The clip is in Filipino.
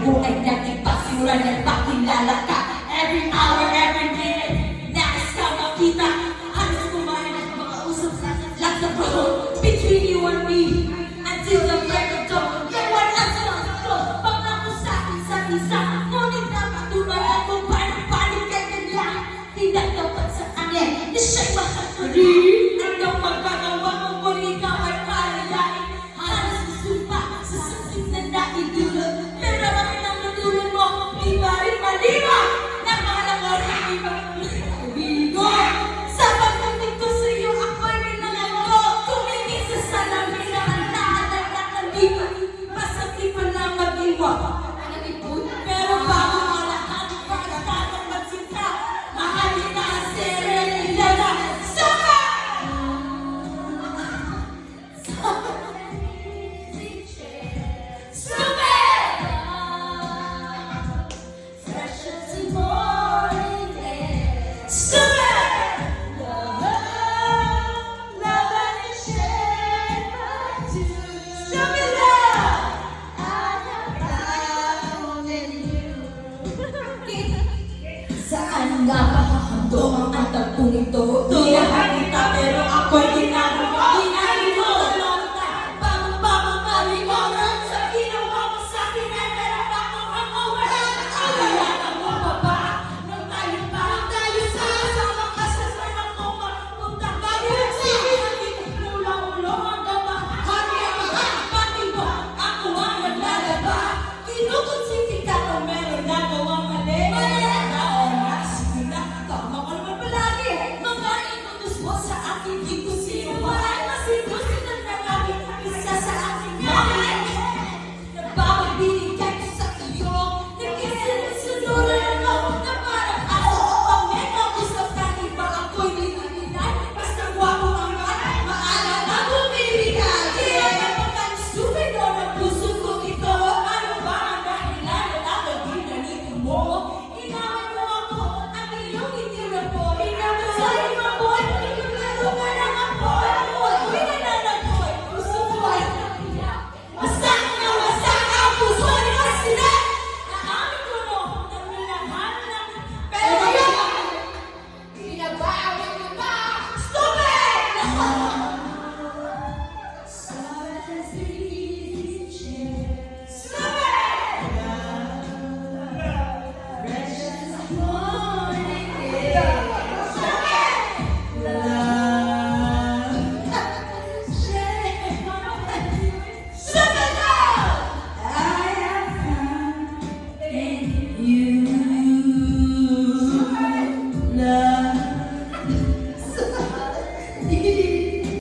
buhay natin pagsimulan at pakilala ka. Every hour, every minute, nais ka makita. Halos kumain at makausap sa lahat ng panahon between you and me. Until the break of dawn, no one else wants to know. Pangako sa akin sa isa, ngunit napatunayan mo paano kay kanya. Hindi dapat sa kanya, na siya'y mahal ko rin.